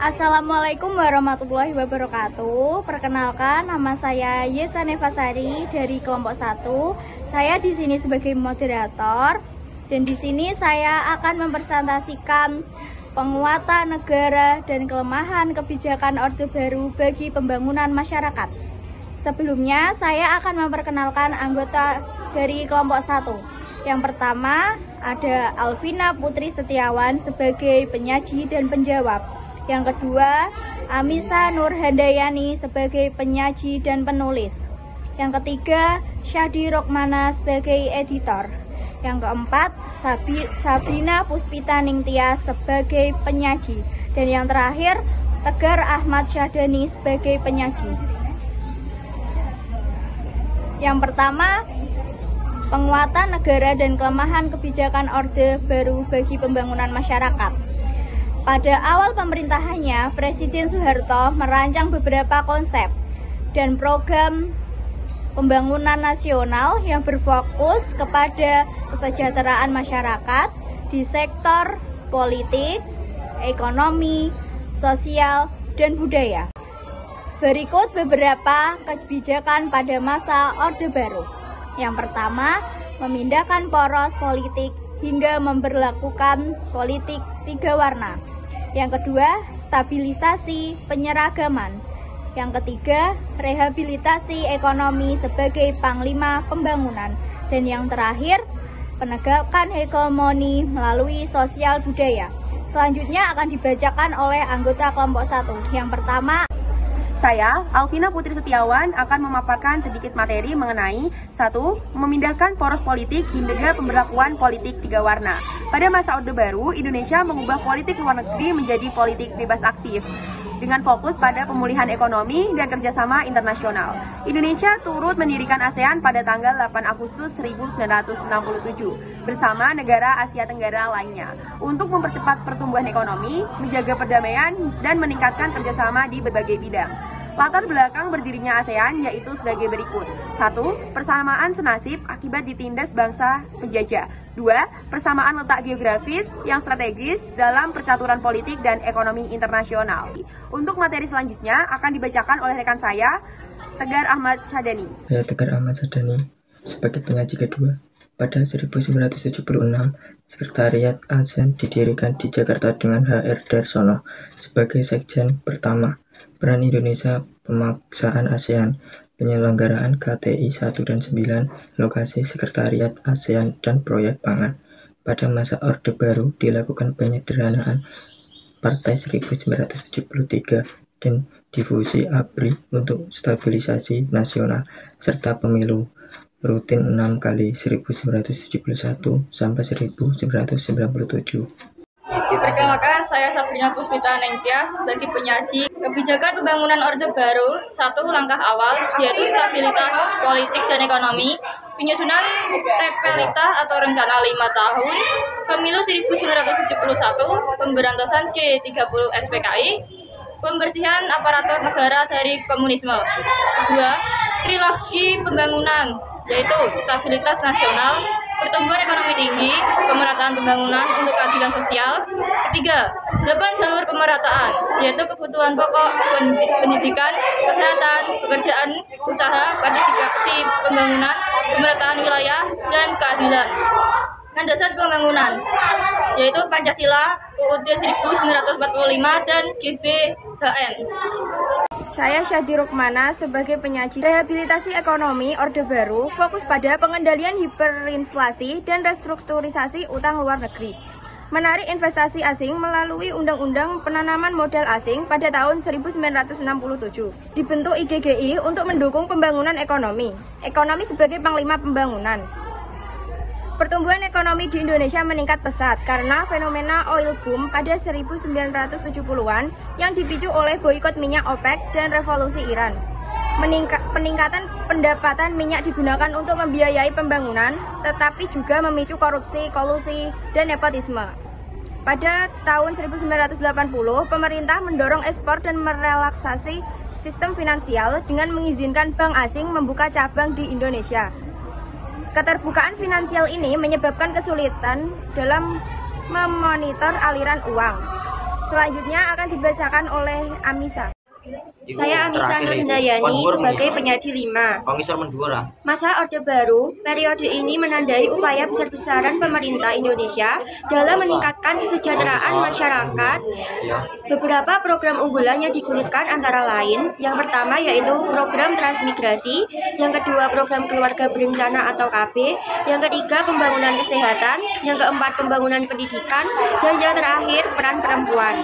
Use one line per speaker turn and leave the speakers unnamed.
Assalamualaikum warahmatullahi wabarakatuh. Perkenalkan, nama saya Yesa Nevasari dari kelompok 1. Saya di sini sebagai moderator dan di sini saya akan mempresentasikan penguatan negara dan kelemahan kebijakan Orde Baru bagi pembangunan masyarakat. Sebelumnya, saya akan memperkenalkan anggota dari kelompok 1. Yang pertama, ada Alvina Putri Setiawan sebagai penyaji dan penjawab. Yang kedua, Amisa Nur Handayani sebagai penyaji dan penulis. Yang ketiga, Syahdi Rokmana sebagai editor. Yang keempat, Sabrina Puspita Ningtyas sebagai penyaji. Dan yang terakhir, Tegar Ahmad Syadani sebagai penyaji. Yang pertama, penguatan negara dan kelemahan kebijakan Orde Baru bagi pembangunan masyarakat. Pada awal pemerintahannya, Presiden Soeharto merancang beberapa konsep dan program pembangunan nasional yang berfokus kepada kesejahteraan masyarakat di sektor politik, ekonomi, sosial, dan budaya. Berikut beberapa kebijakan pada masa Orde Baru. Yang pertama, memindahkan poros politik hingga memberlakukan politik 3 warna. Yang kedua, stabilisasi penyeragaman. Yang ketiga, rehabilitasi ekonomi sebagai panglima pembangunan. Dan yang terakhir, penegakan hegemoni melalui sosial budaya. Selanjutnya akan dibacakan oleh anggota kelompok 1. Yang pertama,
saya, Alvina Putri Setiawan, akan memaparkan sedikit materi mengenai 1. Memindahkan poros politik hingga pemberlakuan politik 3 warna. Pada masa Orde Baru, Indonesia mengubah politik luar negeri menjadi politik bebas aktif dengan fokus pada pemulihan ekonomi dan kerjasama internasional. Indonesia turut mendirikan ASEAN pada tanggal 8 Agustus 1967 bersama negara Asia Tenggara lainnya untuk mempercepat pertumbuhan ekonomi, menjaga perdamaian, dan meningkatkan kerjasama di berbagai bidang. Latar belakang berdirinya ASEAN yaitu sebagai berikut. 1. Persamaan senasib akibat ditindas bangsa penjajah. 2. Persamaan letak geografis yang strategis dalam percaturan politik dan ekonomi internasional. Untuk materi selanjutnya akan dibacakan oleh rekan saya, Tegar Ahmad Syadani.
Saya Tegar Ahmad Syadani sebagai penyaji kedua. Pada 1976, Sekretariat ASEAN didirikan di Jakarta dengan H.R. Darsono sebagai sekjen pertama. Peran Indonesia pemaksaan ASEAN, penyelenggaraan KTI 1 dan 9, lokasi Sekretariat ASEAN dan proyek pangan. Pada masa Orde Baru dilakukan penyederhanaan Partai 1973 dan difusi ABRI untuk stabilisasi nasional serta pemilu rutin 6 kali 1971 sampai 1997.
Perkenalkan, saya Sabrina Puspita Ningtyas sebagai penyaji. Kebijakan pembangunan Orde Baru, 1. Langkah awal yaitu stabilitas politik dan ekonomi, penyusunan Repelita atau rencana 5 tahun, pemilu 1971, pemberantasan G30 SPKI, pembersihan aparatur negara dari komunisme. 2. Trilogi pembangunan yaitu stabilitas nasional, pertumbuhan ekonomi tinggi, pemerataan pembangunan untuk keadilan sosial. 3. 8 jalur pemerataan, yaitu kebutuhan pokok, pendidikan, kesehatan, pekerjaan, usaha, partisipasi pembangunan, pemerataan wilayah, dan keadilan. Landasan pembangunan, yaitu Pancasila, UUD 1945, dan GBHN.
saya Syahdi Rokmana sebagai penyaji. Rehabilitasi ekonomi Orde Baru fokus pada pengendalian hiperinflasi dan restrukturisasi utang luar negeri. Menarik investasi asing melalui Undang-Undang Penanaman Modal Asing pada tahun 1967. Dibentuk IGGI untuk mendukung pembangunan ekonomi. Ekonomi sebagai panglima pembangunan. Pertumbuhan ekonomi di Indonesia meningkat pesat karena fenomena oil boom pada 1970-an yang dipicu oleh boikot minyak OPEC dan revolusi Iran. Peningkatan pendapatan minyak digunakan untuk membiayai pembangunan, tetapi juga memicu korupsi, kolusi, dan nepotisme. Pada tahun 1980, pemerintah mendorong ekspor dan merelaksasi sistem finansial dengan mengizinkan bank asing membuka cabang di Indonesia. Keterbukaan finansial ini menyebabkan kesulitan dalam memonitor aliran uang. Selanjutnya akan dibacakan oleh Amisa.
Saya Amisa Nurhindayani sebagai penyaji 5. Masa Orde Baru, periode ini menandai upaya besar-besaran pemerintah Indonesia dalam meningkatkan kesejahteraan masyarakat. Beberapa program unggulan yang digulirkan antara lain, yang pertama yaitu program transmigrasi, yang kedua program keluarga berencana atau KB, yang ketiga pembangunan kesehatan, yang keempat pembangunan pendidikan, dan yang terakhir peran perempuan.